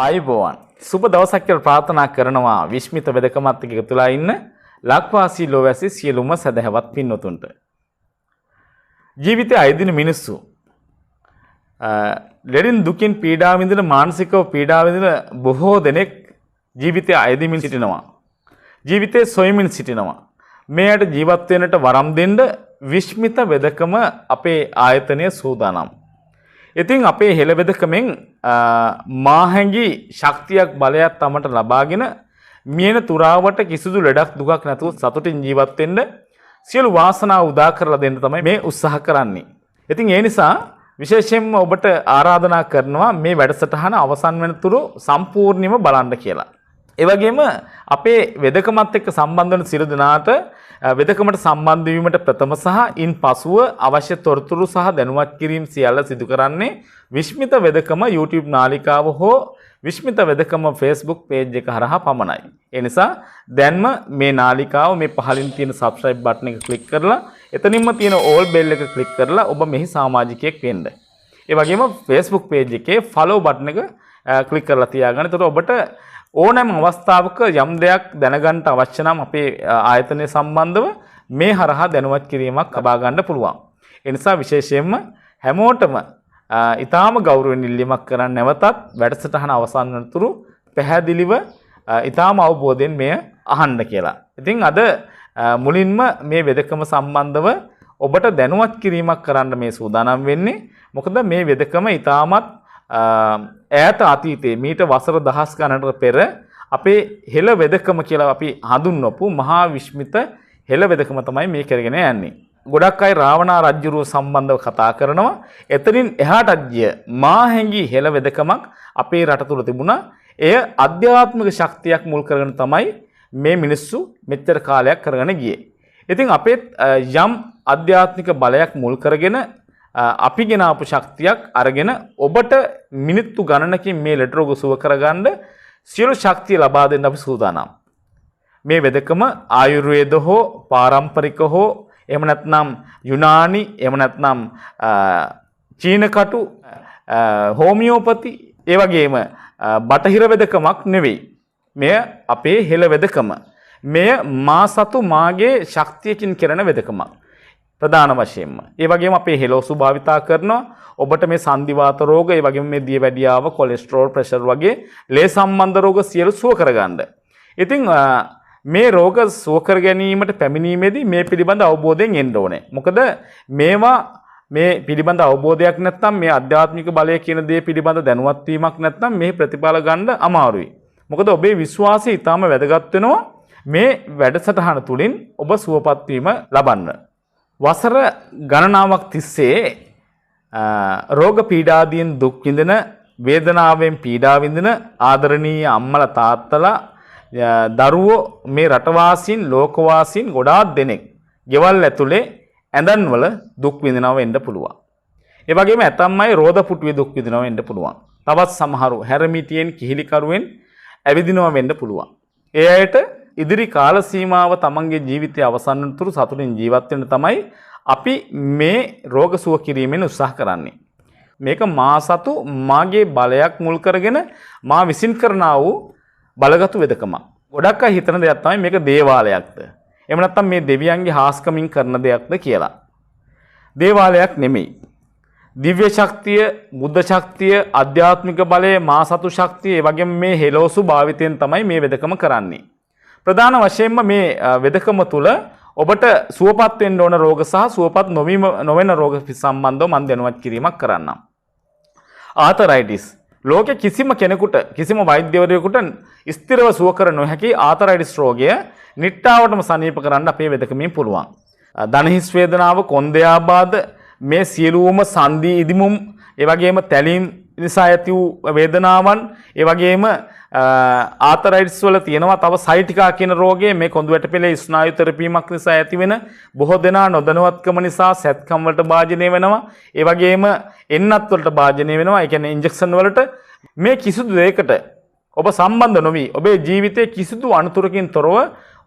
ආයුබෝවන් සුබ දවසක් කියලා ප්‍රාර්ථනා කරනවා විශ්මිත වෙදකමත් එක්ක එකතුලා ඉන්න ලක්වාසී ලෝවැසි සියලුම සදහැවත් පින්වතුන්ට. ජීවිතයේ අයදින මිනිස්සු ලෙඩින් දුකින් පීඩා විඳින මානසිකව පීඩා විඳින බොහෝ දෙනෙක් ජීවිතයේ අයදිමින් සිටිනවා. ජීවිතයේ සොයමින් සිටිනවා. මේකට ජීවත් වෙන්නට වරම් දෙන්න විශ්මිත වෙදකම අපේ ආයතනය සූදානම්. ඉතින් අපේ හෙළවෙදකමෙන් මාහැඟි ශක්තියක් බලයක් තමට ලබාගෙන මියන තුරාවට කිසිදු ලෙඩක් දුකක් නැතුව සතුටින් ජීවත් වෙන්න සියලු වාසනාව උදා කරලා දෙන්න තමයි මේ උත්සාහ කරන්නේ. ඉතින් ඒ නිසා විශේෂයෙන්ම ඔබට ආරාධනා කරනවා මේ වැඩසටහන අවසන් වෙනතුරු සම්පූර්ණයෙන්ම බලන්න කියලා. ඒ වගේම අපේ වෙදකමත් එක්ක සම්බන්ධ වන සියලු දෙනාට වෙදකමට සම්බන්ධ වීමට ප්‍රථම සහ ඉන් පසුව අවශ්‍ය තොරතුරු සහ දැනුවත් කිරීම සියල්ල සිදු කරන්නේ විශ්මිත වෙදකම YouTube නාලිකාව හෝ විශ්මිත වෙදකම Facebook page එක හරහා පමණයි. ඒ නිසා දැන්ම මේ නාලිකාව මේ පහළින් තියෙන subscribe button එක click කරලා එතනින්ම තියෙන all bell එක click කරලා ඔබ මෙහි සමාජිකයෙක් වෙන්න. ඒ වගේම Facebook page එකේ follow button එක click කරලා තියාගන්න. එතකොට ඔබට ඕනෑම අවස්ථාවක යම් දෙයක් දැනගන්න අවශ්‍ය නම් අපේ ආයතනය සම්බන්ධව මේ හරහා දැනුවත් කිරීමක් ලබා ගන්න පුළුවන්. ඒ නිසා විශේෂයෙන්ම හැමෝටම ඊටාම ගෞරවයෙන් ඉල්ලීමක් කරන්න නැවතත් වැඩසටහන අවසන් වනතුරු පැහැදිලිව ඊටාම අවබෝධයෙන් මෙය අහන්න කියලා. ඉතින් අද මුලින්ම මේ වෙදකම සම්බන්ධව ඔබට දැනුවත් කිරීමක් කරන්න මේ සූදානම් වෙන්නේ. මොකද මේ වෙදකම ඊටාමත් ඈත අතීතයේ මීට වසර දහස් ගණනකට පෙර අපේ හෙළ වෙදකම කියලා අපි හඳුන්වපු මහා විශ්මිත හෙළ වෙදකම තමයි මේ කරගෙන යන්නේ. ගොඩක් අය රාවණා රජුරුව සම්බන්ධව කතා කරනවා. එතනින් එහාටත් ගිය මාහැඟි හෙළ වෙදකමක් අපේ රට තුල තිබුණා. එය අධ්‍යාත්මික ශක්තියක් මුල් කරගෙන තමයි මේ මිනිස්සු මෙච්චර කාලයක් කරගෙන ගියේ. ඉතින් අපේ යම් අධ්‍යාත්මික බලයක් මුල් කරගෙන අපි ගෙන ආපු ශක්තියක් අරගෙන ඔබට මිනිත්තු ගණනකින් මේ ලෙඩ රෝග සුව කරගන්න සියලු ශක්තිය ලබා දෙන්න අපි සූදානම්. මේ වෙදකම ආයුර්වේද හෝ පාරම්පරික හෝ එහෙම නැත්නම් යුනානි එහෙම නැත්නම් චීන කටු හෝමියෝපති ඒ වගේම බටහිර වෙදකමක් නෙවෙයි. මෙය අපේ හෙළ වෙදකම. මෙය මා සතු මාගේ ශක්තියකින් කරන වෙදකමක්. ප්‍රධාන වශයෙන්ම. ඒ වගේම අපේ හෙලෝසු භාවිතා කරනවා. ඔබට මේ සංදිවාත රෝග, ඒ වගේම මේ දියවැඩියාව, කොලෙස්ටරෝල්, ප්‍රෙෂර් වගේ ලේ සම්බන්ධ රෝග සියලු සුව කරගන්න. ඉතින් මේ රෝග සුව කර ගැනීමට පැමිණීමේදී මේ පිළිබඳ අවබෝධයෙන් එන්න ඕනේ. මොකද මේවා මේ පිළිබඳ අවබෝධයක් නැත්නම් මේ අධ්‍යාත්මික බලය කියන දේ පිළිබඳ දැනුවත් වීමක් නැත්නම් මේ ප්‍රතිඵල ගන්න අමාරුයි. මොකද ඔබේ විශ්වාසය ඊටාම වැදගත් වෙනවා මේ වැඩසටහන තුලින් ඔබ සුවපත් වීම ලබන්න. වසර ගණනාවක් තිස්සේ රෝග පීඩාදීන් දුක් විඳින වේදනාවෙන් පීඩා විඳින ආදරණීය අම්මලා තාත්තලා දරුවෝ මේ රටවාසීන් ලෝකවාසීන් ගොඩාක් දෙනෙක් ගෙවල් ඇතුලේ ඇඳන්වල දුක් විඳිනව වෙන්න පුළුවන්. ඒ වගේම ඇතම් අය රෝද පුටුවේ දුක් විඳිනව වෙන්න පුළුවන්. තවත් සමහරු හැරමිටියෙන් කිහිලිකරුවෙන් ඇවිදිනව වෙන්න පුළුවන්. ඒ අයට ඉදිරි කාල සීමාව තමන්ගේ ජීවිතය අවසන් වනතුරු සතුටින් ජීවත් වෙන්න තමයි අපි මේ රෝග සුව කිරීමෙන් උත්සාහ කරන්නේ. මේක මා සතු මාගේ බලයක් මුල් කරගෙන මා විසින් කරනා වූ බලගතු වෙදකමක්. ගොඩක් අය හිතන දෙයක් තමයි මේක දේවාලයක්ද. එහෙම නැත්නම් මේ දෙවියන්ගේ හාස්කමින් කරන දෙයක්ද කියලා. දේවාලයක් නෙමෙයි. දිව්‍ය ශක්තිය, බුද්ධ ශක්තිය, ආධ්‍යාත්මික බලය, මා සතු ශක්තිය, ඒ වගේම මේ හෙලෝසු භාවිතයෙන් තමයි මේ වෙදකම කරන්නේ. ප්‍රධාන වශයෙන්ම මේ වෙදකම තුළ ඔබට සුවපත් වෙන්න ඕන රෝග සහ සුවපත් නොවන රෝග සම්බන්ධව මම දැනුවත් කිරීමක් කරන්නම්. ආතරයිටිස්. ලෝකේ කිසිම කෙනෙකුට කිසිම වෛද්‍යවරයෙකුට ස්ථිරව සුව කර නොහැකි ආතරයිටිස් රෝගය නිට්ටාවටම සනීප කරන්න අපේ වෙදකමින් පුළුවන්. දණහිස් වේදනාව, කොන්දේ ආබාධ, මේ සියලුම සංදි ඉදිමුම්, ඒ වගේම තැලීම් නිසා ඇති වූ වේදනාවන්, ඒ වගේම ආතරයිටිස් වල තියෙනවා තව සයිටිකා කියන රෝගය. මේ කොඳු වැටපෙළේ ස්නායු තෙරපීමක් නිසා ඇතිවෙන බොහෝ දෙනා නොදැනුවත්කම නිසා සැත්කම් වලට භාජනය වෙනවා. ඒ වගේම එන්නත් වලට භාජනය වෙනවා. ඒ කියන්නේ ඉන්ජෙක්ෂන් වලට. මේ කිසිදු දෙයකට ඔබ සම්බන්ධ නොවි ඔබේ ජීවිතයේ කිසිදු අනතුරකින් තොරව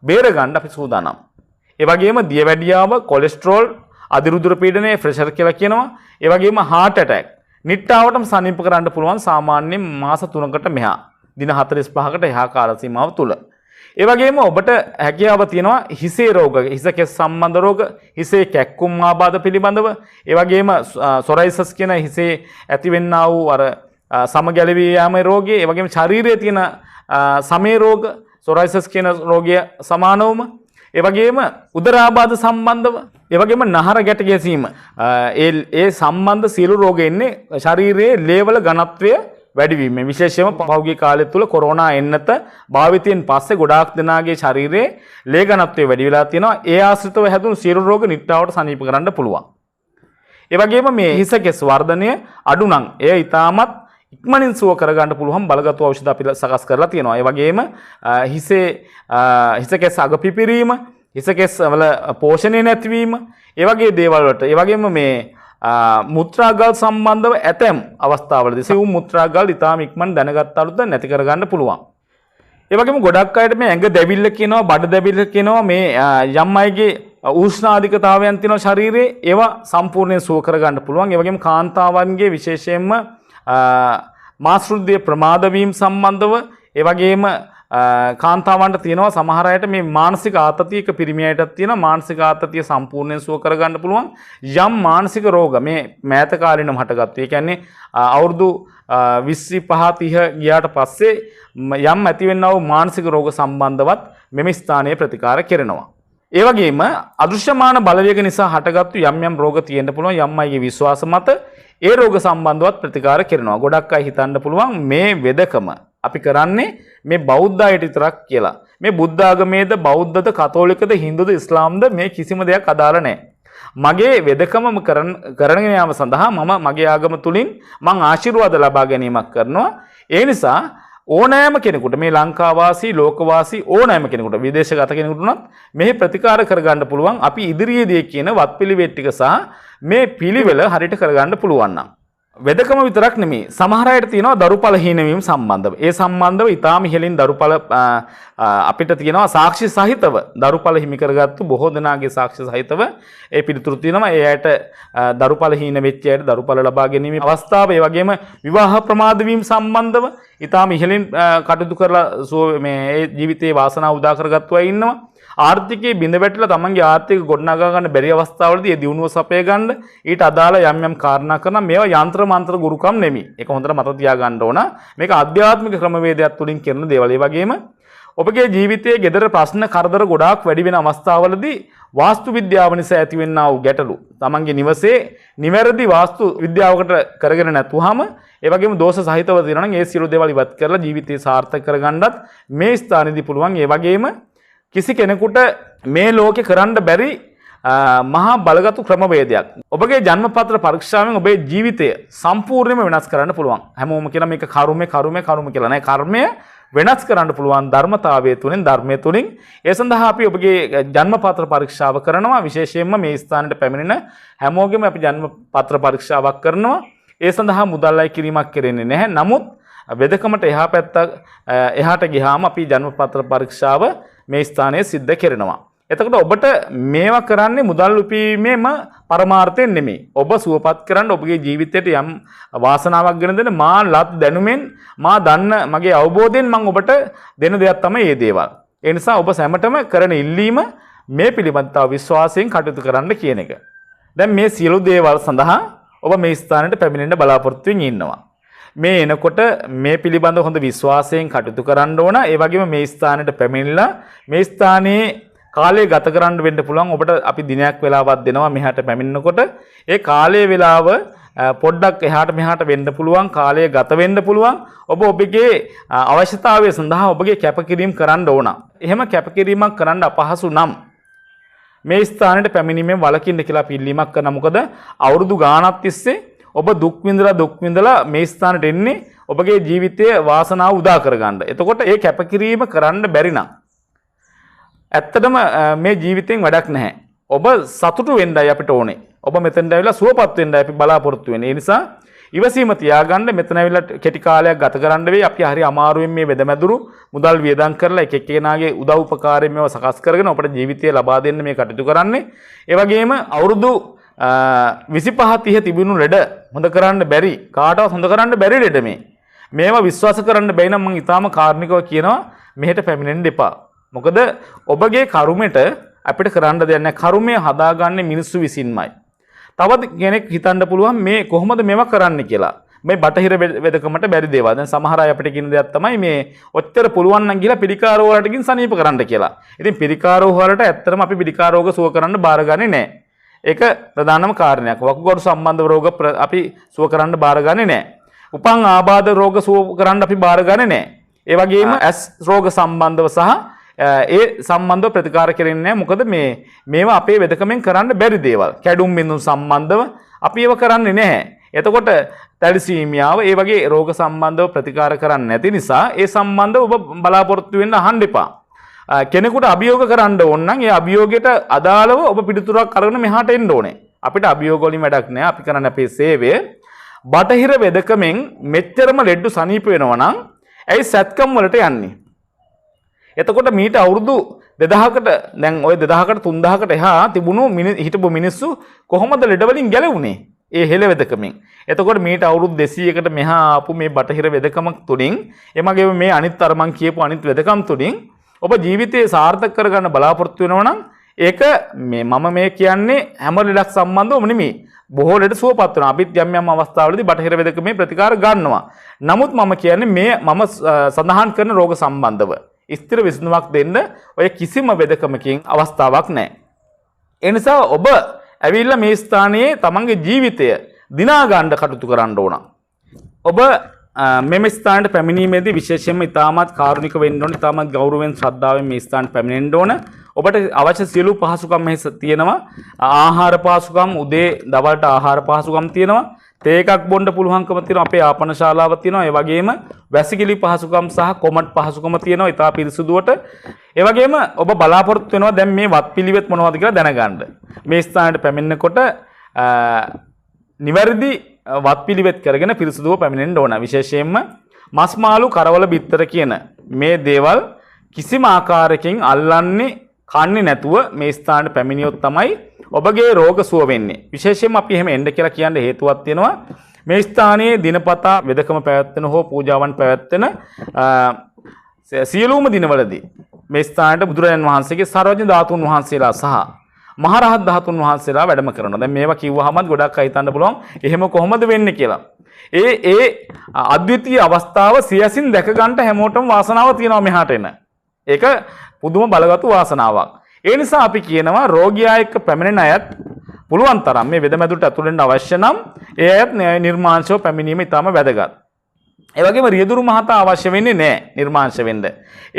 බේර ගන්න අපි සූදානම්. ඒ වගේම දියවැඩියාව, කොලෙස්ටරෝල්, අධිරුධිර පීඩනය, ප්‍රෙෂර් කියලා කියනවා. ඒ වගේම heart attack නිට්ටාවටම සනීප කරන්න පුළුවන් සාමාන්‍යයෙන් මාස 3කට මෙහා. දින 45කට එහා කාල සීමාව තුල. ඒ වගේම ඔබට හැකියාව තියෙනවා හිසේ රෝග, හිස කෙස් සම්බන්ධ රෝග, හිසේ කැක්කුම් ආබාධ පිළිබඳව, ඒ වගේම සොරයිසස් කියන හිසේ ඇතිවෙන්නා වූ අර සමගැලවී යාම රෝගය, ඒ වගේම ශරීරයේ තියෙන සමේ රෝග, සොරයිසස් කියන රෝගය සමානවම, ඒ වගේම උදරාබාධ සම්බන්ධව, ඒ වගේම නහර ගැට ගැසීම, ඒ සම්බන්ධ සියලු රෝග එන්නේ ශරීරයේ ලේවල ඝනත්වය වැඩිවීම. විශේෂයෙන්ම පහුගිය කාලය තුල කොරෝනා එන්නත භාවිතයෙන් පස්සේ ගොඩාක් දෙනාගේ ශරීරයේ ලේ ඝනත්වය වැඩි වෙලා තියෙනවා. ඒ ආශ්‍රිතව හැදුණු සියලු රෝග නිට්ටාවට සනීප කරන්න පුළුවන්. ඒ වගේම මේ හිස කෙස් වර්ධනය අඩු නම් එය ඊටමත් ඉක්මනින් සුව කරගන්න පුළුවන් බලගත් ඖෂධ අපි සකස් කරලා තියෙනවා. ඒ වගේම හිස කෙස් අග පිපිරීම, හිස කෙස් වල පෝෂණය නැතිවීම, ඒ වගේ දේවල් වලට, ඒ වගේම මේ මුත්‍රාගල් සම්බන්ධව ඇතැම් අවස්ථාවලදී සිව් මුත්‍රාගල් ඉතාම ඉක්මන් දැනගත් අලුත නැති කරගන්න පුළුවන්. ඒ වගේම ගොඩක් අයට මේ ඇඟ දැවිල්ල කියනවා, බඩ දැවිල්ල කියනවා, මේ යම් අයගේ උෂ්ණාධිකතාවයන් තියෙනවා ශරීරයේ, ඒවා සම්පූර්ණයෙන් සුව කරගන්න පුළුවන්. ඒ වගේම කාන්තාවන්ගේ විශේෂයෙන්ම මාතෘත්වයේ ප්‍රමාද වීම සම්බන්ධව, ඒ වගේම කාන්තාවන්ට තියෙනවා සමහර අයට මේ මානසික ආතතියක පිරිමියටත් තියෙනවා මානසික ආතතිය සම්පූර්ණයෙන් සුව කරගන්න පුළුවන්. යම් මානසික රෝග මේ මෑත කාලිනම හටගත්තු. ඒ කියන්නේ අවුරුදු 25 30 ගියාට පස්සේ යම් ඇතිවෙනා වූ මානසික රෝග සම්බන්ධවත් මෙම ස්ථානයේ ප්‍රතිකාර කෙරෙනවා. ඒ වගේම අදෘශ්‍යමාන බලවේග නිසා හටගත්තු යම් යම් රෝග තියෙන්න පුළුවන්. යම් අයගේ විශ්වාස මත ඒ රෝග සම්බන්ධවත් ප්‍රතිකාර කෙරෙනවා. ගොඩක් අය හිතන්න පුළුවන් මේ වෙදකම අපි කරන්නේ මේ බෞද්ධ අයට විතරක් කියලා. මේ බුද්ධ ආගමේද, බෞද්ධද, කතෝලිකද, හින්දුද, ඉස්ලාම්ද මේ කිසිම දෙයක් අදාළ නැහැ. මගේ වෙදකමම කරගෙන යාම සඳහා මම මගේ ආගම තුලින් මං ආශිර්වාද ලබා ගැනීමක් කරනවා. ඒ නිසා ඕනෑම කෙනෙකුට මේ ලංකාවාසී, ලෝකවාසී ඕනෑම කෙනෙකුට, විදේශගත කෙනෙකුට උනත් මෙහි ප්‍රතිකාර කරගන්න පුළුවන්. අපි ඉදිරියේදී කියන වත්පිළිවෙත් ටික සහ මේ පිළිවෙල හරියට කරගන්න පුළුවන් නම්. වෙදකම විතරක් නෙමෙයි, සමහර අයට තියෙනවා දරුඵල හීන වීම සම්බන්ධව. ඒ සම්බන්ධව ඊටාම ඉහළින් දරුඵල අපිට තියෙනවා සාක්ෂි සහිතව දරුඵල හිමි කරගත්තු බොහෝ දෙනාගේ සාක්ෂි සහිතව ඒ පිළිතුරු තියෙනවා. ඒ අයට දරුඵල හීන වෙච්ච අයට දරුඵල ලබා ගැනීමේ අවස්ථාව, ඒ වගේම විවාහ ප්‍රමාද වීම සම්බන්ධව ඊටාම ඉහළින් කටයුතු කරලා මේ ජීවිතේ වාසනාව උදා කරගත්තු අය ඉන්නවා. ආර්ථිකයේ බිඳ වැටිලා තමන්ගේ ආර්ථික ගොඩනගා ගන්න බැරි අවස්ථාවලදී ඒ දියුණුව සපය ගන්න ඊට අදාළ යම් යම් කාරණා කරන මේවා යంత్ర මන්ත්‍ර ගුරුකම් නෙමෙයි. ඒක හොඳට මතක තියාගන්න ඕන. මේක ආධ්‍යාත්මික ක්‍රමවේදයක් තුලින් කරන දේවල්. ඒ වගේම ඔබගේ ජීවිතයේ gedara ප්‍රශ්න කරදර ගොඩාක් වැඩි වෙන අවස්ථාවලදී වාස්තු විද්‍යාව නිසා ඇතිවෙනා වූ ගැටලු තමන්ගේ නිවසේ නිවැරදි වාස්තු විද්‍යාවකට කරගෙන නැතුවම, ඒ වගේම දෝෂ සහිතව තියෙනවා නම් ඒ සියලු දේවල් ඉවත් කරලා ජීවිතය සාර්ථක කරගන්නත් මේ ස්ථානයේදී පුළුවන්. ඒ වගේම කිසි කෙනෙකුට මේ ලෝකේ කරන්න බැරි මහා බලගත් ක්‍රමවේදයක්. ඔබගේ ජන්මපත්‍ර පරීක්ෂාවෙන් ඔබේ ජීවිතය සම්පූර්ණයෙන්ම වෙනස් කරන්න පුළුවන්. හැමෝම කියන මේක කර්ම කියලා නෑ. කර්මය වෙනස් කරන්න පුළුවන් ධර්මතාවය තුලින්, ධර්මයේ තුලින්. ඒ සඳහා අපි ඔබගේ ජන්මපත්‍ර පරීක්ෂාව කරනවා. විශේෂයෙන්ම මේ ස්ථානයට පැමිණෙන හැමෝගෙම අපි ජන්මපත්‍ර පරීක්ෂාවක් කරනවා. ඒ සඳහා මුදල් අය කිරීමක් කරන්නේ නැහැ. නමුත් වෙදකමට එහාට ගියාම අපි ජන්මපත්‍ර පරීක්ෂාව මේ ස්ථානයේ සිද්ධ කරනවා. එතකොට ඔබට මේවා කරන්නේ මුදල් උපීමේම පරමාර්ථයෙන් නෙමෙයි. ඔබ සුවපත් කරන්න, ඔබගේ ජීවිතයට යම් වාසනාවක් ගෙන දෙන්න මා ලත් දැනුමෙන්, මා දන්න මගේ අවබෝධයෙන් මම ඔබට දෙන දෙයක් තමයි මේ දේවල්. ඒ නිසා ඔබ සැමටම කරන ඉල්ලීම මේ පිළිබඳව විශ්වාසයෙන් කටයුතු කරන්න කියන එක. දැන් මේ සියලු දේවල් සඳහා ඔබ මේ ස්ථානයට පැමිණෙන්න බලාපොරොත්තු වෙමින් ඉන්නවා. මේ එනකොට මේ පිළිබඳව හොඳ විශ්වාසයෙන් කටයුතු කරන්න ඕන. ඒ වගේම මේ ස්ථානයට පැමිණිලා මේ ස්ථානයේ කාලය ගත කරන්න වෙන්න පුළුවන්. ඔබට අපි දිනයක් වෙලාවක් දෙනවා මෙහාට පැමිණෙනකොට. ඒ කාලයේ වෙලාව පොඩ්ඩක් එහාට මෙහාට වෙන්න පුළුවන්. කාලය ගත වෙන්න පුළුවන්. ඔබ ඔබගේ අවශ්‍යතාවය සඳහා ඔබගේ කැපකිරීම කරන්න ඕන. එහෙම කැපකිරීමක් කරන්න අපහසු නම් මේ ස්ථානයට පැමිණීමෙන් වළකින්න කියලා පිළිීමක් කරනවා. මොකද අවුරුදු ගාණක් තිස්සේ ඔබ දුක් විඳලා මේ ස්ථානට එන්නේ ඔබගේ ජීවිතයේ වාසනාව උදා කරගන්න. එතකොට ඒ කැපකිරීම කරන්න බැරි නම් ඇත්තටම මේ ජීවිතෙන් වැඩක් නැහැ. ඔබ සතුටු වෙන්නයි අපිට ඕනේ. ඔබ මෙතෙන්ට ඇවිල්ලා සුවපත් වෙන්නයි අපි බලාපොරොත්තු වෙන්නේ. ඒ නිසා ඉවසීම තියාගන්න. මෙතන ඇවිල්ලා කෙටි කාලයක් ගත කරන්න වෙයි. අපි හරි අමාරුවෙන් මේ වෙදමැදුරු මුදල් වියදම් කරලා එක එක්කෙනාගේ උදව් උපකාරයෙන් මේව සකස් කරගෙන අපේ ජීවිතය ලබා දෙන්න මේ කටයුතු කරන්නේ. ඒ වගේම අවුරුදු 25 30 තිබුණු ලෙඩ හොඳ කරන්න බැරි කාටවත් හොඳ කරන්න බැරි ලෙඩ මේවා විශ්වාස කරන්න බැයි නම් මම ඊටාම කාර්නිකව කියනවා මෙහෙට පැමිණෙන්න එපා. මොකද ඔබගේ කර්මෙට අපිට කරන්න දෙයක් නැහැ. කර්මය හදාගන්නේ මිනිස්සු විසින්මයි. තවත් කෙනෙක් හිතන්න පුළුවන් මේ කොහොමද මේවා කරන්න කියලා. මේ බටහිර වෙදකමට බැරි දේවල්. දැන් සමහර අය අපිට කියන දෙයක් තමයි මේ ඔච්චර පුළුවන් නම් ගිහලා පිළිකා රෝග වලට ගින් සනීප කරන්න කියලා. ඉතින් පිළිකා රෝග වලට ඇත්තටම අපි පිළිකා රෝග සුව කරන්න බාරගන්නේ නැහැ. ඒක ප්‍රධානම කාරණයක්. වකුගඩු සම්බන්ධ රෝග අපි සුව කරන්න බාරගන්නේ නැහැ. උපන් ආබාධ රෝග සුව කරන්න අපි බාරගන්නේ නැහැ. ඒ වගේම ඇස් රෝග සම්බන්ධව සහ ඒ සම්බන්ධව ප්‍රතිකාර කෙරෙන්නේ නැහැ. මොකද මේවා අපේ වෙදකමෙන් කරන්න බැරි දේවල්. කැඩුම් බිඳුම් සම්බන්ධව අපි ඒව කරන්නේ නැහැ. එතකොට තැලිසීමියාව ඒ වගේ රෝග සම්බන්ධව ප්‍රතිකාර කරන්නේ නැති නිසා ඒ සම්බන්ධව ඔබ බලාපොරොත්තු වෙන්න අහන්න එපා. කෙනෙකුට අභියෝග කරන්න ඕන නම් ඒ අභියෝගයට අදාළව ඔබ පිටුතුරක් අරගෙන මෙහාට එන්න ඕනේ. අපිට අභියෝග වලින් වැඩක් නැහැ. අපි කරන්නේ අපේ සේවය. බටහිර වෙදකමෙන් මෙච්චරම ලෙඩ්ඩු සනීප වෙනවා නම් ඇයි සත්කම් වලට යන්නේ? එතකොට මීට අවුරුදු 2000කට දැන් ওই 2000කට 3000කට එහා තිබුණු හිටපු මිනිස්සු කොහොමද ලෙඩ වලින් ගැලවුනේ? ඒ හෙළ වෙදකමින්. එතකොට මීට අවුරුදු 200කට මෙහා ආපු මේ බටහිර වෙදකම තුලින් එමගේම මේ අනිත් අර මං කියපු අනිත් වෙදකම් තුලින් ඔබ ජීවිතේ සාර්ථක කරගන්න බලාපොරොත්තු වෙනවා නම් ඒක මම මේ කියන්නේ හැම ලෙඩක් සම්බන්ධවම නෙමෙයි. බොහෝ ලෙඩ සුවපත් වෙනවා. අපිත් යම් යම් අවස්ථාවලදී බටහිර වෙදකමේ ප්‍රතිකාර ගන්නවා. නමුත් මම කියන්නේ මම සඳහන් කරන රෝග සම්බන්ධව ස්ථිර විසඳුමක් දෙන්න ඔය කිසිම වෙදකමකින් අවස්ථාවක් නැහැ. ඒ නිසා ඔබ ඇවිල්ලා මේ ස්ථානයේ තමන්ගේ ජීවිතය දිනා ගන්න කටයුතු කරන්න ඕන. ඔබ මෙම ස්ථානට පැමිණීමේදී විශේෂයෙන්ම ඉතාමත් කාරුණික වෙන්න ඕන, ඉතාමත් ගෞරවයෙන් ශ්‍රද්ධාවෙන් මේ ස්ථානට පැමිණෙන්න ඕන. ඔබට අවශ්‍ය සියලු පහසුකම් මෙහි තියෙනවා. ආහාර පහසුකම්, උදේ දවල්ට ආහාර පහසුකම් තියෙනවා. තේ එකක් බොන්න පුළුවන්කම තියෙනවා. අපේ ආපන ශාලාව තියෙනවා. ඒ වගේම වැසිකිලි පහසුකම් සහ කොමඩ් පහසුකම තියෙනවා. ඉතා පිරිසුදුවට. ඒ වගේම ඔබ බලාපොරොත්තු වෙනවා දැන් මේ වත්පිළිවෙත් මොනවද කියලා දැනගන්න. මේ ස්ථානයට පැමිණෙනකොට නිවැරදි වත්පිළිවෙත් කරගෙන පිරිසුදුව පැමිණෙන්න ඕන. විශේෂයෙන්ම මස් මාළු කරවල බිත්තර කියන මේ දේවල් කිසිම ආකාරයකින් අල්ලන්නේ කන්නේ නැතුව මේ ස්ථානට පැමිණියොත් තමයි ඔබගේ රෝග සුව වෙන්නේ. විශේෂයෙන්ම අපි එහෙම එන්න කියලා කියන්න හේතුවක් තියෙනවා. මේ ස්ථානයේ දිනපතා වෙදකම පැවැත්වෙන හෝ පූජාවන් පැවැත්වෙන සියලුම දිනවලදී මේ ස්ථානයට බුදුරජාණන් වහන්සේගේ සර්වඥ ධාතුන් වහන්සේලා සහ මහරහත් ධාතුන් වහන්සේලා වැඩම කරනවා. දැන් මේවා කිව්වහම ගොඩක් අය හිතන්න පුළුවන් එහෙම කොහොමද වෙන්නේ කියලා. ඒ අද්විතීය අවස්ථාව සියසින් දැක ගන්නට හැමෝටම වාසනාව තියෙනවා මෙහාට එන. ඒක පුදුම බලගතු වාසනාවක්. ඒ නිසා අපි කියනවා රෝගියා එක්ක පැමිණෙන අයත් පුළුවන් තරම් මේ වෙදමැදුරට ඇතුළු වෙන්න අවශ්‍ය නම් ඒ අයත් නිර්මාංශව පැමිණීම ඉතාම වැදගත්. ඒ වගේම රියදුරු මහතා අවශ්‍ය වෙන්නේ නැහැ නිර්මාංශ වෙන්න.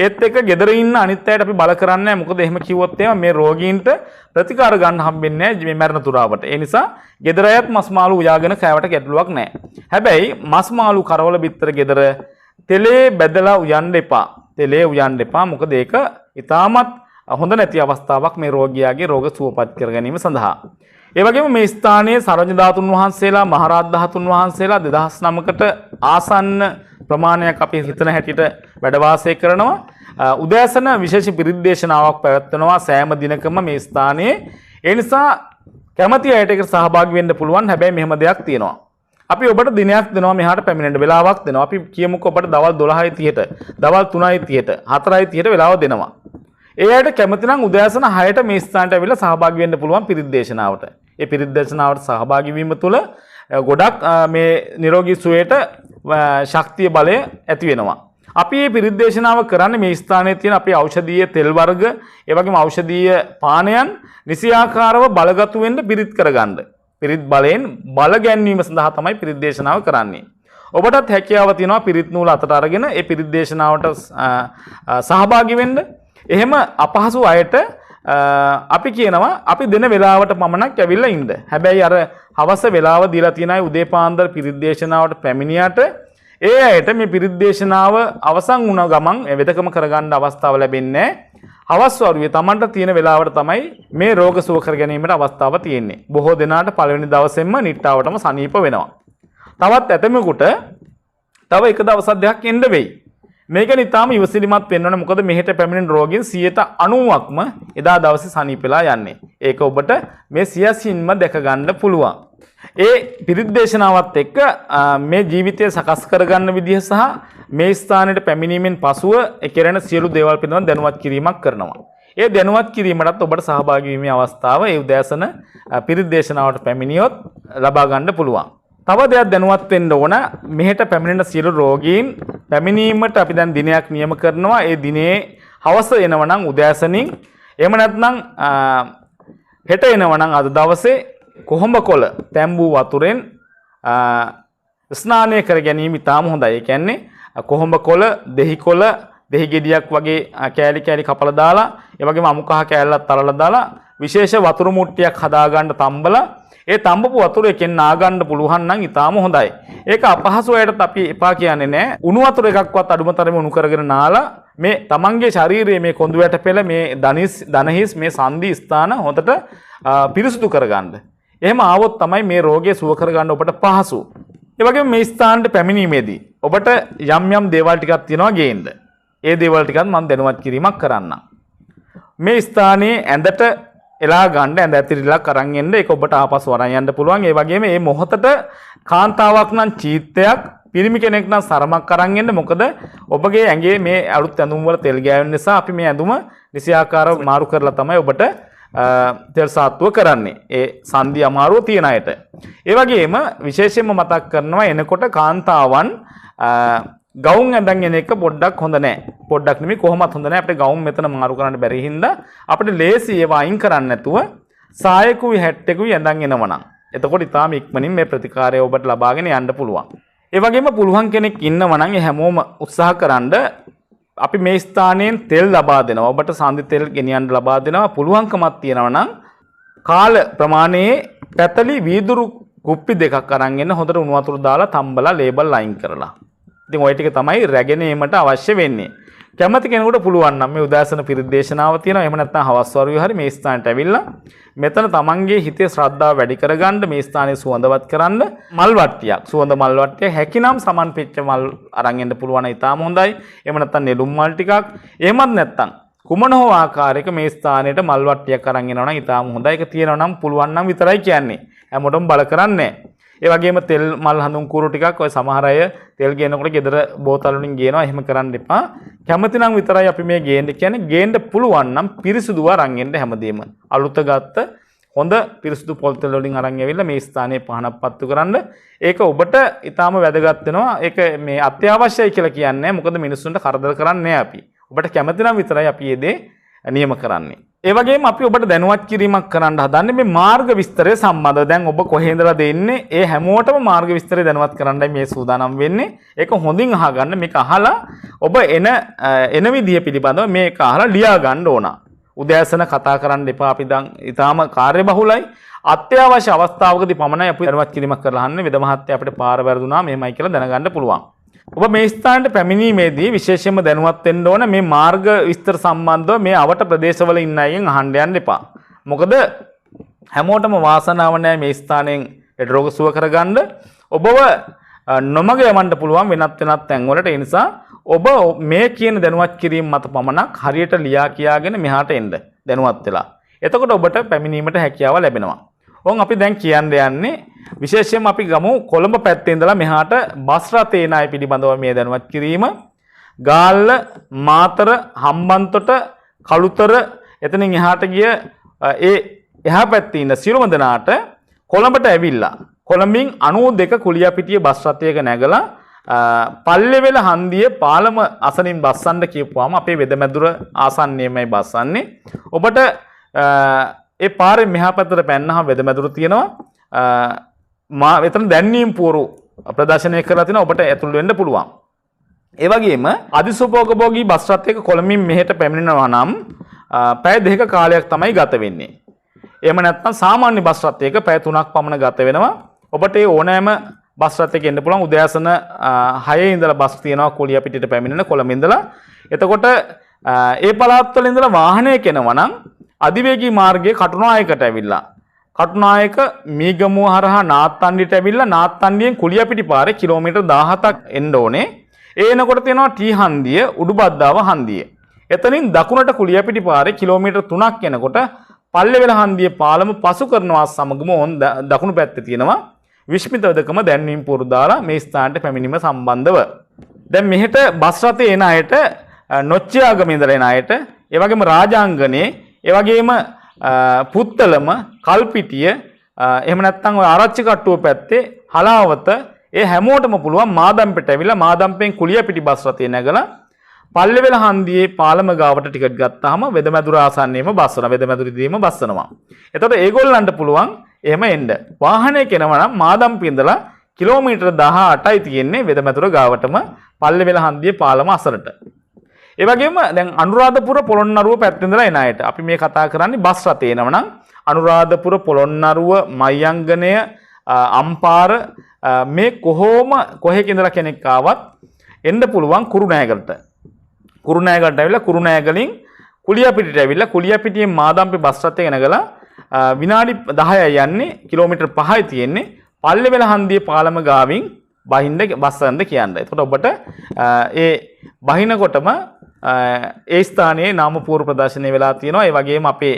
ඒත් එක්ක ගෙදර ඉන්න අනිත් අයට අපි බල කරන්නේ නැහැ. මොකද එහෙම කිව්වොත් මේ රෝගීන්ට ප්‍රතිකාර ගන්න හම්බෙන්නේ නැහැ මේ මරණ තුරාවට. ඒ නිසා ගෙදර අයත් මස් මාළු උයාගෙන කෑවට ගැටලුවක් නැහැ. හැබැයි මස් මාළු කරවල බිත්තර ගෙදර තෙලේ බැදලා උයන්න එපා. තෙලේ උයන්න එපා. මොකද ඒක ඊටමත් හොඳ නැති අවස්ථාවක් මේ රෝගියාගේ රෝග සුවපත් කර ගැනීම සඳහා. ඒ වගේම මේ ස්ථානයේ සර්වඥ ධාතුන් වහන්සේලා මහරහත් ධාතුන් වහන්සේලා 2009කට ආසන්න ප්‍රමාණයක් අපි හිතන හැටියට වැඩ වාසය කරනවා. උදෑසන විශේෂ පිරිත් දේශනාවක් පැවැත්වෙනවා සෑම දිනකම මේ ස්ථානයේ. ඒ නිසා කැමැති අයට ඒකට සහභාගී වෙන්න පුළුවන්. හැබැයි මෙහෙම දෙයක් තියෙනවා. අපි ඔබට දිනයක් දෙනවා මෙහාට පැමිණෙන්න වෙලාවක් දෙනවා. අපි කියමුකෝ ඔබට දවල් 12:30ට, දවල් 3:30ට, 4:30ට වෙලාව දෙනවා. ඒ අයට කැමති නම් උදෑසන 6ට මේ ස්ථානට ඇවිල්ලා සහභාගී වෙන්න පුළුවන් පිරිත් දේශනාවට. ඒ පිරිත් දේශනාවට සහභාගී වීම තුළ ගොඩක් මේ නිරෝගී සුවයට ශක්තිය බලය ඇති වෙනවා. අපි මේ පිරිත් දේශනාව කරන්නේ මේ ස්ථානයේ තියෙන අපේ ඖෂධීය තෙල් වර්ග, ඒ වගේම ඖෂධීය පානයන් නිසියාකාරව බලගතු වෙන්න පිරිත් කරගන්න. පිරිත් බලයෙන් බල ගැන්වීම සඳහා තමයි පිරිත් දේශනාව කරන්නේ. ඔබටත් හැකියාව තියෙනවා පිරිත් නූල අතට අරගෙන ඒ පිරිත් දේශනාවට සහභාගී වෙන්න. එහෙම අපහසු අයට අපි කියනවා අපි දෙන වෙලාවට පමණක් ඇවිල්ලා ඉන්න. හැබැයි අර හවස වෙලාව දීලා තියෙන අය උදේ පාන්දර පිරිත් දේශනාවට පැමිණියට ඒ අයට මේ පිරිත් දේශනාව අවසන් වුණ ගමන් වෙදකම කරගන්න අවස්ථාව ලැබෙන්නේ නැහැ. හවස් වරුවේ Tamanට තියෙන වෙලාවට තමයි මේ රෝග සුව කර ගැනීමට අවස්ථාව තියෙන්නේ. බොහෝ දෙනාට පළවෙනි දවසේම නිට්ටාවටම සනීප වෙනවා. තවත් ඇතමෙකුට තව එක දවසක් දෙකක් එන්න වෙයි. මේක නිතාම ඉවසිලිමත් වෙන්න ඕනේ. මොකද මෙහෙට පැමිණෙන රෝගීන් 90%ක්ම එදා දවසේ සනීප වෙලා යන්නේ. ඒක ඔබට මේ සියසින්ම දැක ගන්න පුළුවන්. ඒ පිරිත් දේශනාවත් එක්ක මේ ජීවිතය සකස් කරගන්න විදිහ සහ මේ ස්ථානයට පැමිණීමෙන් පසුව කෙරෙන සියලු දේවල් පිළිබඳව දැනුවත් කිරීමක් කරනවා. ඒ දැනුවත් කිරීමටත් ඔබට සහභාගී වීමේ අවස්ථාව ඒ උදෑසන පිරිත් දේශනාවට පැමිණියොත් ලබා ගන්න පුළුවන්. තව දෙයක් දැනුවත් වෙන්න ඕන මෙහෙට පැමිණෙන සියලු රෝගීන් පැමිණීමට අපි දැන් දිනයක් නියම කරනවා. ඒ දිනේ හවස එනවා නම් උදෑසනින් එහෙම නැත්නම් හෙට එනවා නම් අද දවසේ කොහොඹකොළ තැඹූ වතුරෙන් ස්නානය කර ගැනීම ඉතාම හොඳයි. ඒ කියන්නේ කොහොඹකොළ, දෙහිකොළ, දෙහි ගෙඩියක් වගේ කෑලි කෑලි කපලා දාලා ඒ වගේම අමු කහ කෑල්ලක් තලලා දාලා විශේෂ වතුර මුට්ටියක් හදාගන්න තම්බලා ඒ තම්බපු වතුර එකෙන් නා ගන්න පුළුවන් නම් ඊටාම හොඳයි. ඒක අපහසු අයටත් අපි එපා කියන්නේ නැහැ. උණු වතුර එකක්වත් අඩුම තරමේ උණු කරගෙන නාලා මේ තමන්ගේ ශාරීරියේ මේ කොඳු වැට පෙළ මේ දනහිස් මේ සංදි ස්ථාන හොඳට පිරිසුදු කරගන්න. එහෙම ආවොත් තමයි මේ රෝගය සුව කරගන්න ඔබට පහසු. ඒ වගේම මේ ස්ථානට පැමිණීමේදී ඔබට යම් දේවල් ටිකක් තියෙනවා ගේන්න. ඒ දේවල් ටිකත් මම දැනුවත් කිරීමක් කරන්නම්. මේ ස්ථානයේ ඇඳට එලා ගන්න ඇඳ ඇතිරිලා කරන් එන්න ඒක ඔබට ආපසු වරන් යන්න පුළුවන්. ඒ වගේම මේ මොහොතට කාන්තාවක් නම් චීත්තයක්, පිරිමි කෙනෙක් නම් සරමක් කරන් එන්න. මොකද ඔබගේ ඇඟේ මේ අලුත් ඇඳුම් වල තෙල් ගෑවෙන නිසා අපි මේ ඇඳුම නිසියාකාරව මාරු කරලා තමයි ඔබට තෙල් සාත්තුව කරන්නේ. ඒ සංදි අමාරුව තියන අයට. ඒ වගේම විශේෂයෙන්ම මතක් කරනවා එනකොට කාන්තාවන් ගවුම් ඇඳන් එන එක පොඩ්ඩක් හොඳ නැහැ. පොඩ්ඩක් නෙමෙයි කොහොමත් හොඳ නැහැ. අපිට ගවුම් මෙතන මාරු කරන්න බැරි හින්දා අපිට ලේසි ඒවා අයින් කරන්න නැතුව සායකුයි හැට්ටෙකුයි ඇඳන් එනවනම් එතකොට ඊටාම ඉක්මනින් මේ ප්‍රතිකාරය ඔබට ලබාගෙන යන්න පුළුවන්. ඒ වගේම පුළුවන් කෙනෙක් ඉන්නවා නම් ඒ හැමෝම උත්සාහ කරන්න අපි මේ ස්ථානයෙන් තෙල් ලබා දෙනවා. ඔබට සාන්දි තෙල් ගෙනියන්න ලබා දෙනවා. පුළුවන්කමක් තියෙනවා නම් කාල ප්‍රමාණයේ පැතලි වීදුරු කුප්පි දෙකක් අරන් එන්න හොඳට උණු වතුර දාලා තම්බලා ලේබල් ලයින් කරලා. ඉතින් ওই ටික තමයි රැගෙන ඒමට අවශ්‍ය වෙන්නේ. කැමති කෙනෙකුට පුළුවන් නම් මේ උදාසන පිරිත් දේශනාව තියෙනවා. එහෙම නැත්නම් හවස් වරුවේ හරි මේ ස්ථානට ඇවිල්ලා මෙතන තමන්ගේ හිතේ ශ්‍රද්ධාව වැඩි කරගන්න මේ ස්ථානයේ සුවඳවත් කරන්න මල් වට්ටියක්, සුවඳ මල් වට්ටිය හැකිනම් සමන් පිච්ච මල් අරන් එන්න පුළුවන් නම් ඉතාම හොඳයි. එහෙම නැත්නම් නෙළුම් මල් ටිකක්. එහෙමත් නැත්නම් කුමන හෝ ආකාරයක මේ ස්ථානයට මල් වට්ටියක් අරන් එනවා නම් ඉතාම හොඳයි. ඒක තියෙනවා නම් පුළුවන් නම් විතරයි කියන්නේ. හැමෝටම බල කරන්නේ නැහැ. ඒ වගේම තෙල් මල් හඳුන් කූරු ටිකක් ඔය සමහර අය තෙල් ගේනකොට ගෙදර බෝතල් වලින් ගේනවා. එහෙම කරන්න එපා. කැමති නම් විතරයි අපි මේ ගේන්න කියන්නේ. ගේන්න පුළුවන් නම් පිරිසුදුව අරන් එන්න හැමදේම. අලුත ගත්ත හොඳ පිරිසුදු පොල් තෙල් වලින් අරන් ඇවිල්ලා මේ ස්ථානයේ පහනක් පත්තු කරන්න. ඒක ඔබට ඊටාම වැදගත් වෙනවා. ඒක මේ අත්‍යවශ්‍යයි කියලා කියන්නේ. මොකද මිනිස්සුන්ට කරදර කරන්නේ අපි. ඔබට කැමති නම් විතරයි අපි මේ දේ නියම කරන්නේ. ඒ වගේම අපි ඔබට දැනුවත් කිරීමක් කරන්න හදන්නේ මේ මාර්ග විස්තරය සම්බන්ධව. දැන් ඔබ කොහේ ඉඳලා දෙන්නේ? ඒ හැමෝටම මාර්ග විස්තරය දැනුවත් කරන්නයි මේ සූදානම් වෙන්නේ. ඒක හොඳින් අහගන්න. මේක අහලා ඔබ එන විදිය පිළිබඳව මේක අහලා ලියා ගන්න ඕන. උදෑසන කතා කරන්න එපා. අපි දැන් ඊටාම කාර්යබහුලයි. අත්‍යවශ්‍ය අවස්ථාවකදී පමණයි අපි දැනුවත් කිරීමක් කරලා අහන්නේ. වෙද මහත්තයා අපිට පාර වැරදුනා මෙහෙමයි කියලා දැනගන්න පුළුවන්. ඔබ මේ ස්ථානට පැමිණීමේදී විශේෂයෙන්ම දැනුවත් වෙන්න ඕන මේ මාර්ග විස්තර සම්බන්ධව මේ අවට ප්‍රදේශවල ඉන්න අයගෙන් අහන්න යන්න එපා. මොකද හැමෝටම වාසනාව නැහැ මේ ස්ථානයෙන් රෝග සුව කරගන්න. ඔබව නොමග යවන්න පුළුවන් වෙනත් තැන්වලට. ඒ නිසා ඔබ මේ කියන දැනුවත් කිරීම මත පමණක් හරියට ලියා කියාගෙන මෙහාට එන්න දැනුවත් වෙලා. එතකොට ඔබට පැමිණීමට හැකියාව ලැබෙනවා. ඕන් අපි දැන් කියන්න යන්නේ විශේෂයෙන්ම අපි ගමු කොළඹ පැත්තේ ඉඳලා මෙහාට බස් රථේ ණය පිළිබඳව මේ දැනුවත් කිරීම. ගාල්ල, මාතර, හම්බන්තොට, කළුතර එතනින් එහාට ගිය ඒ එහා පැත්තේ ඉන්න සියලුම දෙනාට කොළඹට ඇවිල්ලා කොළඹින් 92 කුලියාපිටිය බස් රථයක නැගලා පල්ලෙවෙල හන්දිය පාලම අසනින් බස්සන්න කියපුවාම අපේ වෙදමැදුර ආසන්නයේමයි බස්සන්නේ. ඔබට ඒ පාරේ මෙහා පැත්තට පැන්නහම වෙදමැදුර තියෙනවා. එතන දැන්වීම් පුවරු ප්‍රදර්ශනය කරලා තිනවා. ඔබට ඇතුල් වෙන්න පුළුවන්. ඒ වගේම අදිසුභෝගී බස් රථයක කොළඹින් මෙහෙට පැමිණෙනවා නම් පැය 2ක කාලයක් තමයි ගත වෙන්නේ. එහෙම නැත්නම් සාමාන්‍ය බස් රථයක පැය 3ක් පමණ ගත වෙනවා. ඔබට ඒ ඕනෑම බස් රථයක එන්න පුළුවන්. උදෑසන 6 ඉඳලා බස් තියෙනවා කුලියාපිටියට පැමිණෙන කොළඹ ඉඳලා. එතකොට ඒ පළාත්වල ඉඳලා වාහනයක එනවා නම් අධිවේගී මාර්ගයේ කටුනායකට ඇවිල්ලා කටුනායක මීගමුව හරහා නාත්තණ්ඩියට ඇවිල්ලා නාත්තණ්ඩියෙන් කුලියාපිටි පාරේ කිලෝමීටර් 17ක් එන්න ඕනේ. ඒ එනකොට තියෙනවා ටී හන්දිය උඩුබද්දාව හන්දිය. එතනින් දකුණට කුලියපිටි පාරේ කිලෝමීටර් 3ක් යනකොට පල්ලෙවෙල හන්දිය පාලම පසු කරනවා සමගම ඕන් දකුණු පැත්තේ තියෙනවා විශ්මිත වෙදකම දැන්වීම් පුවරු දාලා මේ ස්ථානට පැමිණීම සම්බන්ධව. දැන් මෙහෙට බස් රථේ එන අයට නොච්චියාගම ඉඳලා එන අයට ඒ වගේම රාජාංගනේ ඒ වගේම පුත්තලම කල්පිටිය එහෙම නැත්නම් ඔය ආරච්චි කට්ටුව පැත්තේ හලාවත ඒ හැමෝටම පුළුවන් මාදම්පෙට ඇවිල්ලා මාදම්පෙන් කුලියපිටි බස් රථේ නැගලා පල්ලෙවෙල හන්දියේ පාලම ගාවට ටිකට් ගත්තාම වෙදමැදුර ආසන්නයේම බස්සන වෙදමැදුරදීම බස්සනවා. එතකොට ඒගොල්ලන්ට පුළුවන් එහෙම එන්න. වාහනේ කෙනවා නම් මාදම්පිය ඉඳලා කිලෝමීටර 18යි තියෙන්නේ වෙදමැදුර ගාවටම පල්ලෙවෙල හන්දියේ පාලම අසලට. ඒ වගේම දැන් අනුරාධපුර පොළොන්නරුව පැත්තේ ඉඳලා එන අයට අපි මේ කතා කරන්නේ බස් රථේ එනවනම් අනුරාධපුර පොළොන්නරුව මයංගනය අම්පාර මේ කොහේක ඉඳලා කෙනෙක් ආවත් එන්න පුළුවන් කුරුණෑගලට. කුරුණෑගලට ඇවිල්ලා කුරුණෑගලින් කුලියපිටියට ඇවිල්ලා කුලියපිටියෙන් මාදම්පි බස් රථේ ගෙනගලා විනාඩි 10යි යන්නේ කිලෝමීටර් 5යි තියෙන්නේ පල්ලෙවෙල හන්දියේ පාලම ගාවින් බහින්න බස් යන්න කියන්නේ. එතකොට ඔබට ඒ බහිනකොටම ඒ ස්ථානයේ නාම පූර්ව ප්‍රදර්ශනය වෙලා තියෙනවා. ඒ වගේම අපේ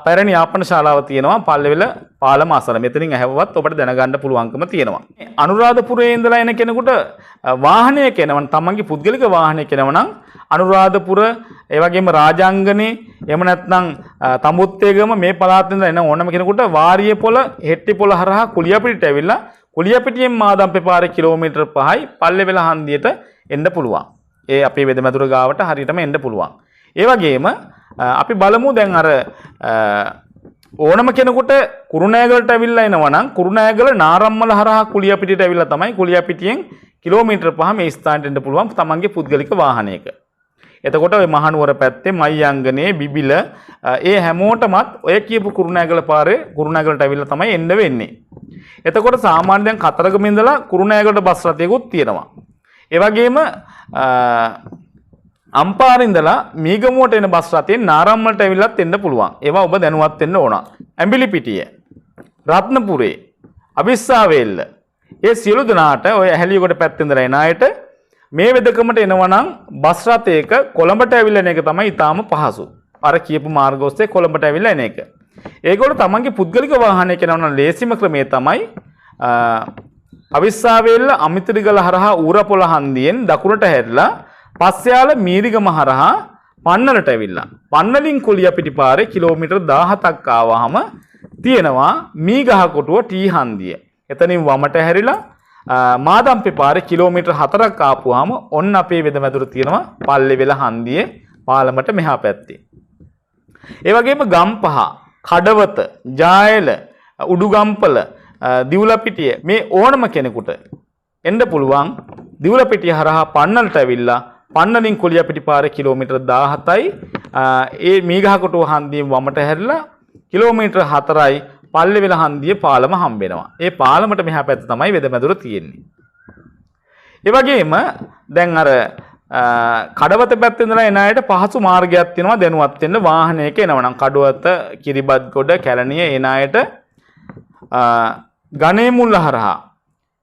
පැරණි යාපන ශාලාව තියෙනවා පල්ලෙවෙල පාලම අසල. මෙතනින් ඇහැවුවත් ඔබට දැනගන්න පුළුවන්කම තියෙනවා. අනුරාධපුරයේ ඉඳලා එන කෙනෙකුට වාහනයක එනවනම් තමන්ගේ පුද්ගලික වාහනයක එනවනම් අනුරාධපුර ඒ වගේම රාජාංගනේ එහෙම නැත්නම් තඹුත්තේගම මේ පළාතෙන් ඉඳලා එන ඕනම කෙනෙකුට වාරියේ පොළ හෙට්ටි පොළ හරහා කුලියපිටියට ඇවිල්ලා කුලියපිටියෙන් මාදම්පේ පාරේ කිලෝමීටර් 5යි පල්ලෙවෙල හන්දියට එන්න පුළුවන්. ඒ අපේ වෙදමැදුර ගාවට හරියටම එන්න පුළුවන්. ඒ වගේම අපි බලමු දැන් අර ඕනම කෙනෙකුට කුරුණෑගලට ඇවිල්ලා එනවා නම් කුරුණෑගල නාරම්මල හරහා කුලියපිටියට ඇවිල්ලා තමයි කුලියපිටියෙන් කිලෝමීටර් 5 මේ ස්ථානට එන්න පුළුවන් තමන්ගේ පුද්ගලික වාහනයක. එතකොට ඔය මහනුවර පැත්තේ මයංගනේ බිබිල ඒ හැමෝටමත් ඔය කියපු කුරුණෑගල පාරේ කුරුණෑගලට ඇවිල්ලා තමයි එන්න වෙන්නේ. එතකොට සාමාන්‍යයෙන් දැන් කතරගම ඉඳලා කුරුණෑගලට බස් රථයකුත් තියෙනවා. ඒ වගේම අම්පාර ඉඳලා මීගමුවට එන බස් රථයෙන් නාරම්මලට ඇවිල්ලත් එන්න පුළුවන්. ඒවා ඔබ දැනුවත් වෙන්න ඕන. ඇඹිලිපිටිය, රත්නපුරේ, අවිස්සාවේල්ල ඒ සියලු දෙනාට ඔය ඇහැලියගොඩ පැත්තේ ඉඳලා එන අයට මේ වෙදකමට එනවා නම් බස් රථයක කොළඹට ඇවිල්ලා එන එක තමයි ඊටාම පහසු. අර කියපු මාර්ග ඔස්සේ කොළඹට ඇවිල්ලා එන එක. ඒගොල්ලෝ තමන්ගේ පුද්ගලික වාහනයක යනවා නම් ලේසිම ක්‍රමය තමයි අවිස්සාවේල්ල අමිතිරිගල හරහා ඌරපොළ හන්දියෙන් දකුණට හැරිලා පස්යාල මීරිගම හරහා පන්නලට ඇවිල්ලා පන්නලින් කුලියපිටි පාරේ කිලෝමීටර් 17ක් ආවහම තියෙනවා මීගහකොටුව ටී හන්දිය. එතනින් වමට හැරිලා මාදම්පේ පාරේ කිලෝමීටර් 4ක් ආපුවාම ඔන්න අපේ වෙදමැදුර තියෙනවා පල්ලෙවෙල හන්දියේ පාලමට මෙහා පැත්තේ. ඒ වගේම ගම්පහ, කඩවත, ජායල, උඩුගම්පල, දිවුලපිටිය මේ ඕනම කෙනෙකුට එන්න පුළුවන් දිවුලපිටිය හරහා පන්නලට ඇවිල්ලා පන්නලින් කුලියපිටි පාරේ කිලෝමීටර් 17යි ඒ මීගහකොටුව හන්දියෙන් වමට හැරිලා කිලෝමීටර් 4යි පල්ලෙවෙල හන්දියේ පාලම හම්බ වෙනවා. ඒ පාලමට මෙහා පැත්ත තමයි වෙදමැදුර තියෙන්නේ. ඒ වගේම දැන් අර කඩවත පැත්තේ ඉඳලා එන අයට පහසු මාර්ගයක් තියෙනවා දැනුවත් වෙන්න වාහනයක එනවනම් කඩවත, කිරිබත්ගොඩ, කැලණිය එන අයට ගණේ මුල්ල හරහා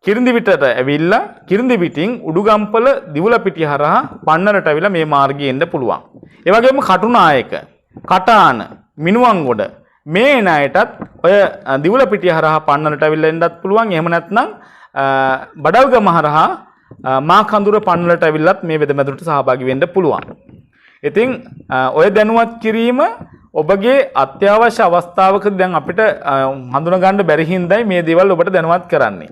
කිරිඳිවිටට ඇවිල්ලා කිරිඳිවිටින් උඩුගම්පල දිවුලපිටිය හරහා පන්නලට ඇවිල්ලා මේ මාර්ගයේ එන්න පුළුවන්. ඒ වගේම කටුනායක, කටාන, මිනුවන්ගොඩ මේ එන අයටත් ඔය දිවුලපිටිය හරහා පන්නලට ඇවිල්ලා එන්නත් පුළුවන්. එහෙම නැත්නම් බඩල්ගම හරහා මා කඳුර පන්නලට ඇවිල්ලත් මේ වෙදමැදුරට සහභාගී වෙන්න පුළුවන්. ඉතින් ඔය දැනුවත් කිරීම ඔබගේ අත්‍යවශ්‍ය අවස්ථාවකදී දැන් අපිට හඳුනා ගන්න බැරි හින්දායි මේ දේවල් ඔබට දැනුවත් කරන්නේ.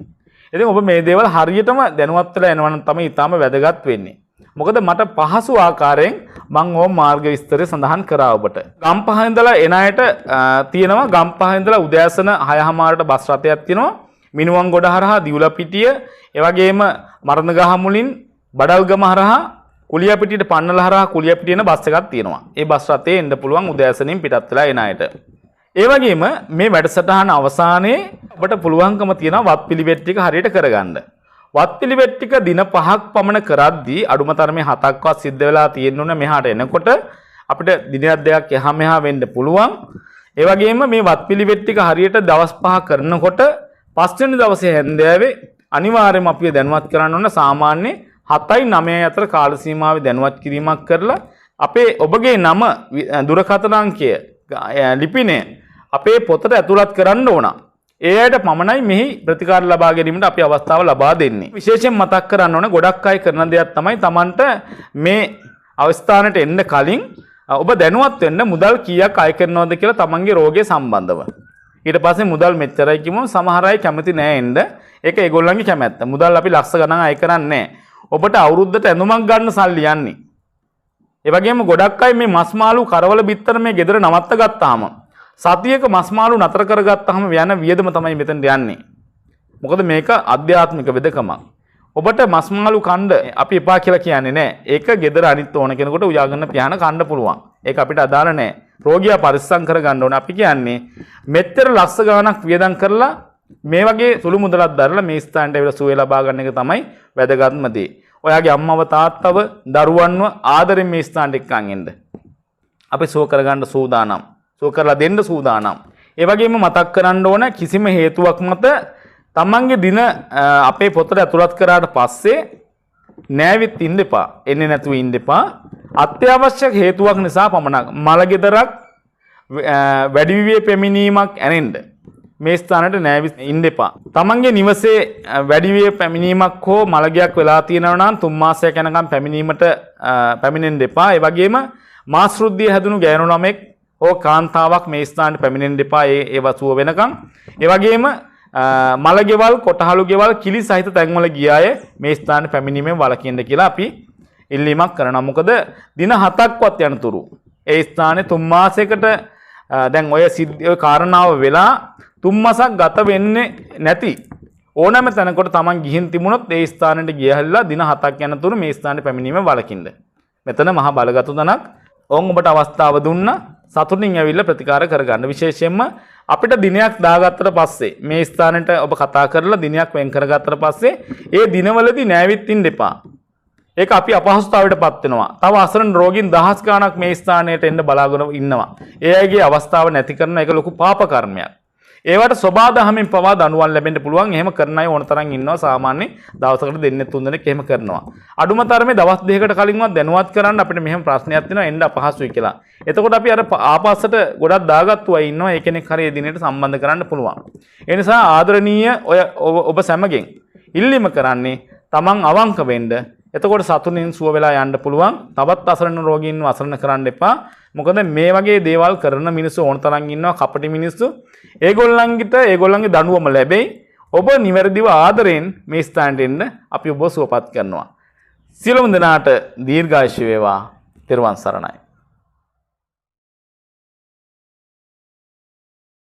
ඉතින් ඔබ මේ දේවල් හරියටම දැනුවත් වෙලා එනවනම් තමයි ඊටාම වැදගත් වෙන්නේ. මොකද මට පහසු ආකාරයෙන් මම ඕම මාර්ග විස්තරය සඳහන් කරා ඔබට. ගම්පහ ඉඳලා එන අයට තියෙනවා ගම්පහ ඉඳලා උදෑසන 6:00ට බස් රථයක් තියෙනවා. මිනුවන්ගොඩ හරහා දිවුලපිටිය, ඒ වගේම මරණගහ මුලින් බඩල්ගම හරහා කුලියපිටියට පන්නල හරහා කුලියපිටිය යන බස් එකක් තියෙනවා. ඒ බස් රථයේ එන්න පුළුවන් උදෑසනින් පිටත් වෙලා එන අයට. ඒ වගේම මේ වැඩසටහන අවසානයේ ඔබට පුළුවන්කම තියෙනවා වත්පිළිවෙත් ටික හරියට කරගන්න. වත්පිළිවෙත් ටික දින 5ක් පමණ කරද්දී අඩුම තරමේ 7ක්වත් සිද්ධ වෙලා තියෙන්න ඕන මෙහාට එනකොට අපිට දිනයක් දෙකක් එහා මෙහා වෙන්න පුළුවන්. ඒ වගේම මේ වත්පිළිවෙත් ටික හරියට දවස් 5 කරනකොට පස්වෙනි දවසේ හැන්දෑවේ අනිවාර්යයෙන්ම අපි දැනුවත් කරන්න ඕන සාමාන්‍ය 7යි 9යි අතර කාල සීමාවේ දැනුවත් කිරීමක් කරලා අපේ ඔබගේ නම දුරකථන අංකය ලිපිනය අපේ පොතට ඇතුළත් කරන්න ඕන. ඒ අයට පමණයි මෙහි ප්‍රතිකාර ලබා ගැනීමට අපි අවස්ථාව ලබා දෙන්නේ. විශේෂයෙන් මතක් කරන්න ඕන ගොඩක් අය කරන දෙයක් තමයි Tamanට මේ අවස්ථානට එන්න කලින් ඔබ දැනුවත් වෙන්න මුදල් කීයක් අය කරනවද කියලා Tamanගේ රෝගය සම්බන්ධව. ඊට පස්සේ මුදල් මෙච්චරයි කිව්වම සමහර අය කැමති නෑ එන්න. ඒක ඒගොල්ලන්ගේ කැමැත්ත. මුදල් අපි ලක්ෂ ගණන් අය කරන්නේ නෑ. ඔබට අවුරුද්දට ඇඳුමක් ගන්න සල්ලි යන්නේ. ඒ වගේම ගොඩක් අය මේ මස් මාළු කරවල බිත්තර මේ ගෙදර නවත්ත ගත්තාම සතියක මස් මාළු නතර කරගත්තාම යන වියදම තමයි මෙතෙන්ට යන්නේ. මොකද මේක ආධ්‍යාත්මික වෙදකමක්. ඔබට මස් මාළු කණ්ඩ අපි එපා කියලා කියන්නේ නැහැ. ඒක ගෙදර අනිත් ඕන කෙනෙකුට උයාගන්න පියාන කණ්ඩ පුළුවන්. ඒක අපිට අදාළ නැහැ. රෝගියා පරිස්සම් කරගන්න ඕනේ. අපි කියන්නේ මෙච්චර ලක්ෂ ගණනක් වියදම් කරලා මේ වගේ සුළු මුදලක් දරලා මේ ස්ථානට ඇවිල්ලා සුවය ලබා ගන්න එක තමයි වැදගත්ම දේ. ඔයාගේ අම්මව තාත්තව දරුවන්ව ආදරෙන් මේ ස්ථානට එක්කන් එන්න. අපි සුව කරගන්න සූදානම්. සුව කරලා දෙන්න සූදානම්. ඒ වගේම මතක් කරන්න ඕන කිසිම හේතුවක් මත තමන්ගේ දින අපේ පොතට ඇතුළත් කරාට පස්සේ නෑවිත් ඉන්න එපා. එන්නේ නැතුව ඉන්න එපා. අත්‍යවශ්‍ය හේතුවක් නිසා පමණක් මලගෙදරක් වැඩි විවිය පැමිණීමක් ඇරෙන්න මේ ස්ථානට නෑවිත් ඉන්න එපා. තමන්ගේ නිවසේ වැඩි විවිය පැමිණීමක් හෝ මලගයක් වෙලා තියෙනවා නම් 3 මාසයක් යනකම් පැමිණීමට පැමිණෙන්න එපා. ඒ වගේම මාස් රුද්ධිය හැදුණු ගෑනු ළමෙක් හෝ කාන්තාවක් මේ ස්ථානට පැමිණෙන්න එපා. ඒ වසුව වෙනකම්. ඒ වගේම මලගෙවල් කොටහළු ගෙවල් කිලි සහිත තැන්වල ගිය අය මේ ස්ථානට පැමිණීමෙන් වළකින්න කියලා අපි ඉල්ලීමක් කරනවා. මොකද දින 7ක්වත් යනතුරු ඒ ස්ථානේ 3 මාසයකට දැන් ඔය කාරණාව වෙලා 3 මාසක් ගත වෙන්නේ නැති ඕනෑම තැනකට Taman ගිහින් තිබුණොත් ඒ ස්ථානෙට ගියහලා දින 7ක් යනතුරු මේ ස්ථානෙට පැමිණීමෙන් වළකින්න. මෙතන මහා බලගත් තැනක්. ඕන් ඔබට අවස්ථාව දුන්නා සතුටින් ඇවිල්ලා ප්‍රතිකාර කරගන්න. විශේෂයෙන්ම අපිට දිනයක් දාගත්තට පස්සේ මේ ස්ථානෙට ඔබ කතා කරලා දිනයක් වෙන් කරගත්තට පස්සේ ඒ දිනවලදී නෑවිත් ඉන්න එපා. ඒක අපි අපහසුතාවයටපත් වෙනවා. තව අසරණ රෝගීන් දහස් ගණනක් මේ ස්ථානයට එන්න බලාගෙන ඉන්නවා. ඒ අයගේ අවස්ථාව නැති කරන එක ලොකු පාප කර්මයක්. ඒවට සබාදහමින් පවා දඬුවම් ලැබෙන්න පුළුවන්. එහෙම කරන අය ඕන තරම් ඉන්නවා. සාමාන්‍ය දවසකට දෙන්නේ 3 දෙනෙක් එහෙම කරනවා. අඩුම තරමේ දවස් දෙකකට කලින්වත් දැනුවත් කරන්න අපිට මෙහෙම ප්‍රශ්නයක් තියෙනවා එන්න අපහසුයි කියලා. එතකොට අපි අර ආපස්සට ගොඩක් දාගත්තු අය ඉන්නවා. ඒ කෙනෙක් හරිය දිනෙට සම්බන්ධ කරන්න පුළුවන්. ඒ නිසා ආදරණීය ඔබ සැමගෙන් ඉල්ලීම කරන්නේ Taman අවංක වෙන්න. එතකොට සතුටින් සුව වෙලා යන්න පුළුවන්. තවත් අසරණ රෝගීන්ව අසරණ කරන්න එපා. මොකද මේ වගේ දේවල් කරන මිනිස්සු ඕන තරම් ඉන්නවා කපටි මිනිස්සු. ඒගොල්ලන්ගේ දඬුවම ලැබෙයි. ඔබ නිවැරදිව ආදරෙන් මේ ස්ථානට එන්න අපි ඔබ සුවපත් කරනවා. සියලුම දෙනාට දීර්ඝායුෂ වේවා. ත්වන් සරණයි.